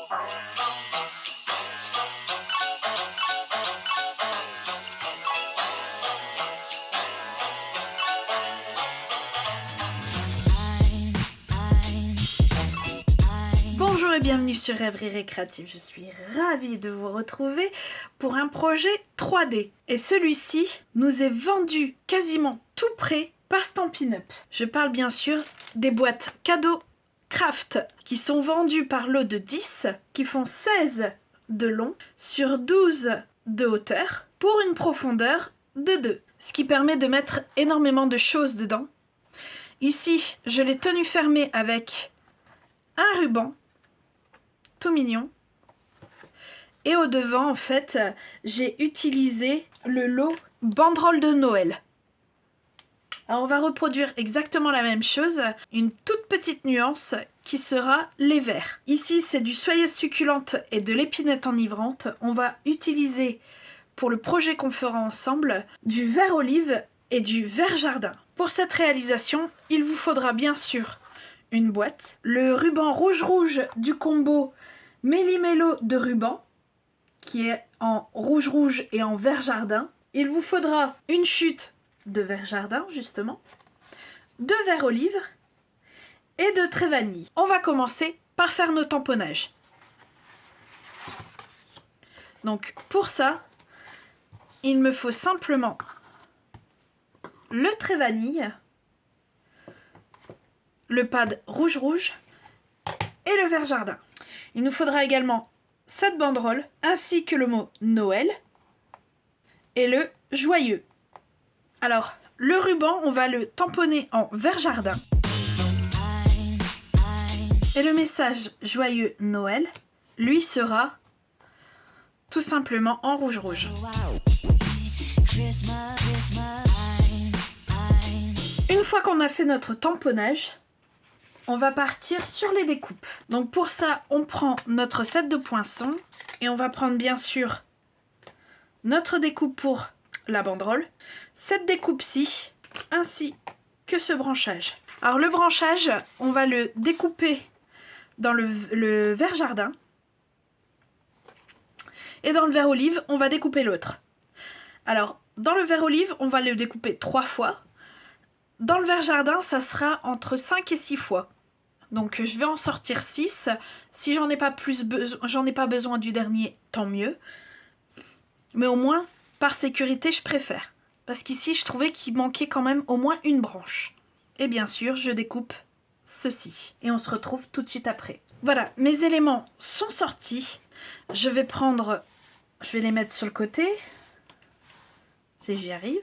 Bonjour et bienvenue sur Rêverie Récréative, je suis ravie de vous retrouver pour un projet 3D. Et celui-ci nous est vendu quasiment tout prêt par Stampin' Up. Je parle bien sûr des boîtes cadeaux Craft qui sont vendues par lot de 10, qui font 16 de long sur 12 de hauteur pour une profondeur de 2. Ce qui permet de mettre énormément de choses dedans. Ici, je l'ai tenu fermé avec un ruban tout mignon. Et au devant, en fait, j'ai utilisé le lot banderole de Noël. Alors, on va reproduire exactement la même chose, une toute petite nuance qui sera les verts. Ici, c'est du soyeuse succulente et de l'épinette enivrante. On va utiliser, pour le projet qu'on fera ensemble, du vert olive et du vert jardin. Pour cette réalisation, il vous faudra bien sûr une boîte, le ruban rouge du combo Méli-Mélo de ruban, qui est en rouge et en vert jardin. Il vous faudra une chute de vert jardin, justement, de vert olive et de trait vanille. On va commencer par faire nos tamponnages. Donc pour ça, il me faut simplement le trait vanille, le pad rouge et le vert jardin. Il nous faudra également cette banderole ainsi que le mot Noël et le joyeux. Alors, le ruban, on va le tamponner en vert jardin. Et le message joyeux Noël, lui, sera tout simplement en rouge. Une fois qu'on a fait notre tamponnage, on va partir sur les découpes. Donc pour ça, on prend notre set de poinçons et on va prendre bien sûr notre découpe pour la banderole, cette découpe-ci, ainsi que ce branchage. Alors le branchage, on va le découper dans le vert jardin et dans le vert olive, on va découper l'autre. Alors dans le vert olive, on va le découper 3 fois. Dans le vert jardin, ça sera entre 5 et 6 fois. Donc je vais en sortir 6. Si j'en ai pas besoin du dernier, tant mieux. Mais au moins, par sécurité, je préfère. Parce qu'ici, je trouvais qu'il manquait quand même au moins une branche. Et bien sûr, je découpe ceci. Et on se retrouve tout de suite après. Voilà, mes éléments sont sortis. Je vais les mettre sur le côté. Si j'y arrive.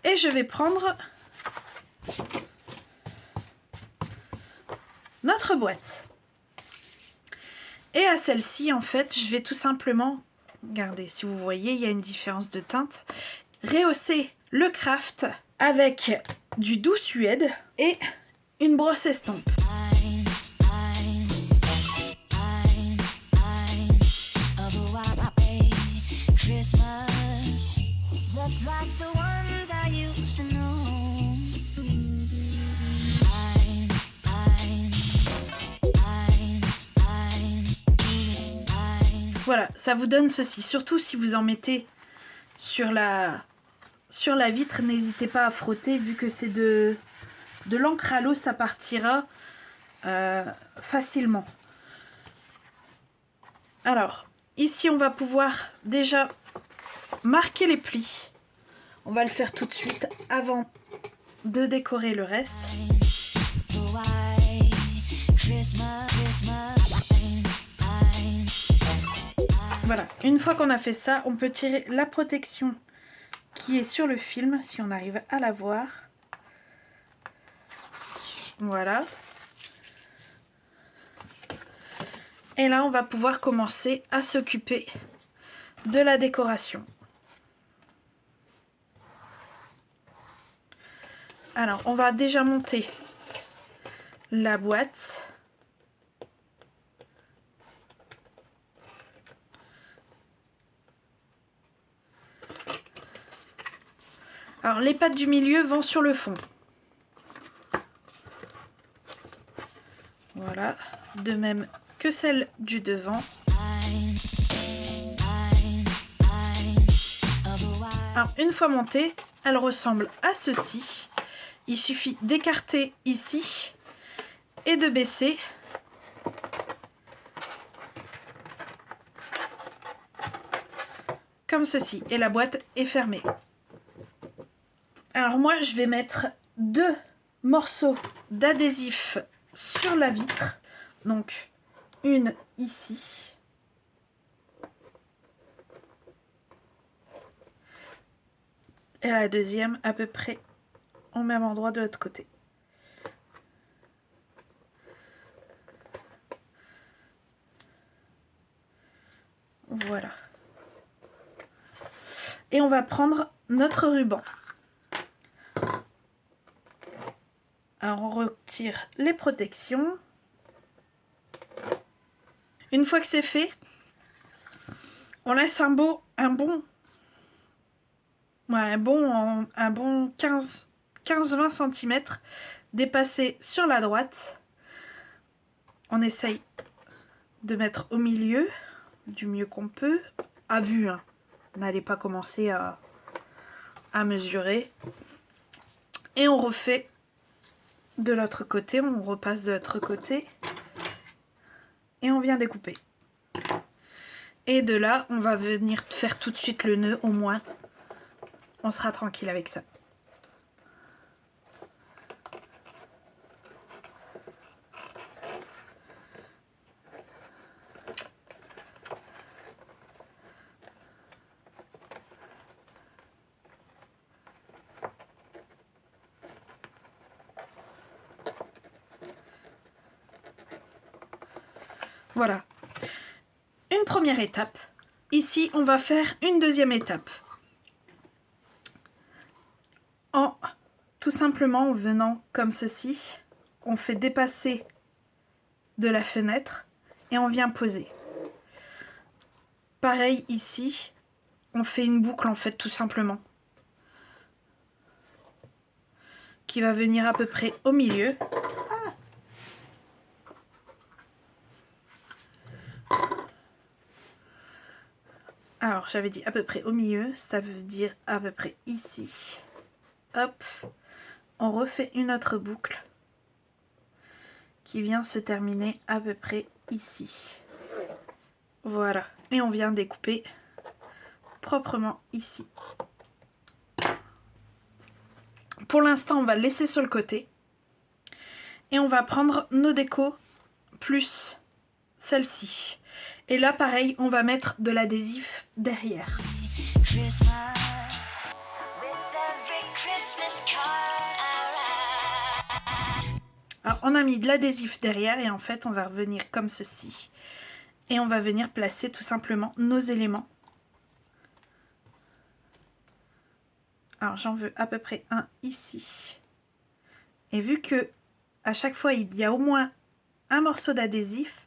Et je vais prendre notre boîte. Et à celle-ci, en fait, je vais tout simplement, regardez, si vous voyez, il y a une différence de teinte, rehausser le craft avec du doux suède et une brosse estompe. Voilà, ça vous donne ceci. Surtout si vous en mettez sur la vitre, n'hésitez pas à frotter. Vu que c'est de l'encre à l'eau, ça partira facilement. Alors, ici, on va pouvoir déjà marquer les plis. On va le faire tout de suite avant de décorer le reste. Voilà, une fois qu'on a fait ça, on peut tirer la protection qui est sur le film, si on arrive à la voir. Voilà. Et là, on va pouvoir commencer à s'occuper de la décoration. Alors, on va déjà monter la boîte. Alors les pattes du milieu vont sur le fond. Voilà, de même que celle du devant. Alors une fois montée, elle ressemble à ceci. Il suffit d'écarter ici et de baisser. Comme ceci. Et la boîte est fermée. Alors moi, je vais mettre 2 morceaux d'adhésif sur la vitre. Donc, une ici. Et la deuxième à peu près au même endroit de l'autre côté. Voilà. Et on va prendre notre ruban. Alors on retire les protections. Une fois que c'est fait, on laisse un bon 15-20 cm dépassé sur la droite. On essaye de mettre au milieu du mieux qu'on peut, à vue, hein. N'allez pas commencer à mesurer. Et on refait de l'autre côté, on repasse de l'autre côté et on vient découper. Et de là, on va venir faire tout de suite le nœud, au moins on sera tranquille avec ça. Voilà, une première étape. Ici, on va faire une deuxième étape. Tout simplement en venant comme ceci, on fait dépasser de la fenêtre et on vient poser. Pareil ici, on fait une boucle en fait tout simplement. Qui va venir à peu près au milieu. Alors, j'avais dit à peu près au milieu, ça veut dire à peu près ici. Hop, on refait une autre boucle qui vient se terminer à peu près ici. Voilà, et on vient découper proprement ici. Pour l'instant, on va le laisser sur le côté. Et on va prendre nos décos plus celle-ci. Et là, pareil, on va mettre de l'adhésif derrière. Alors, on a mis de l'adhésif derrière et en fait, on va revenir comme ceci. Et on va venir placer tout simplement nos éléments. Alors, j'en veux à peu près un ici. Et vu que à chaque fois, il y a au moins un morceau d'adhésif,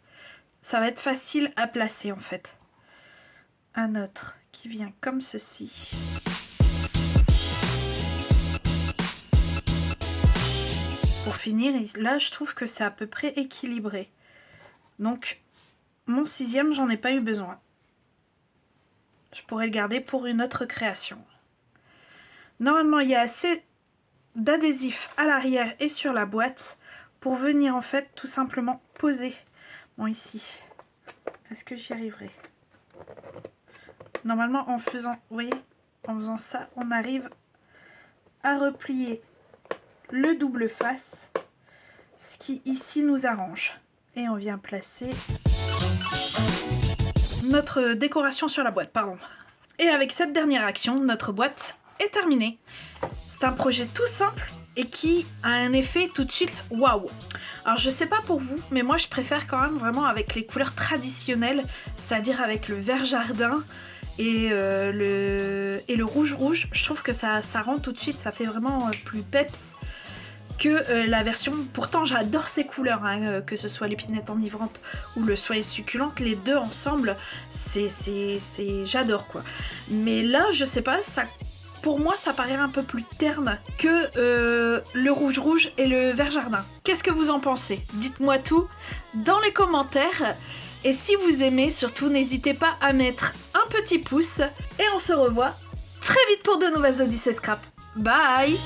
ça va être facile à placer en fait. Un autre qui vient comme ceci. Pour finir, là je trouve que c'est à peu près équilibré. Donc mon 6e, j'en ai pas eu besoin. Je pourrais le garder pour une autre création. Normalement, il y a assez d'adhésif à l'arrière et sur la boîte pour venir en fait tout simplement poser. Bon, ici, est-ce que j'y arriverai? Normalement, en faisant, vous voyez, en faisant ça, on arrive à replier le double face, ce qui ici nous arrange. Et on vient placer notre décoration sur la boîte, pardon. Et avec cette dernière action, notre boîte est terminée. C'est un projet tout simple et qui a un effet tout de suite waouh. Alors je sais pas pour vous, mais moi je préfère quand même vraiment avec les couleurs traditionnelles, c'est-à-dire avec le vert jardin et le rouge. Je trouve que ça rend tout de suite, ça fait vraiment plus peps que la version. Pourtant j'adore ces couleurs, hein, que ce soit l'épinette enivrante ou le soie succulente, les deux ensemble, j'adore quoi. Mais là je sais pas, ça pour moi, ça paraît un peu plus terne que le rouge et le vert jardin. Qu'est-ce que vous en pensez? Dites-moi tout dans les commentaires. Et si vous aimez, surtout, n'hésitez pas à mettre un petit pouce. Et on se revoit très vite pour de nouvelles Odyssées Scrap. Bye!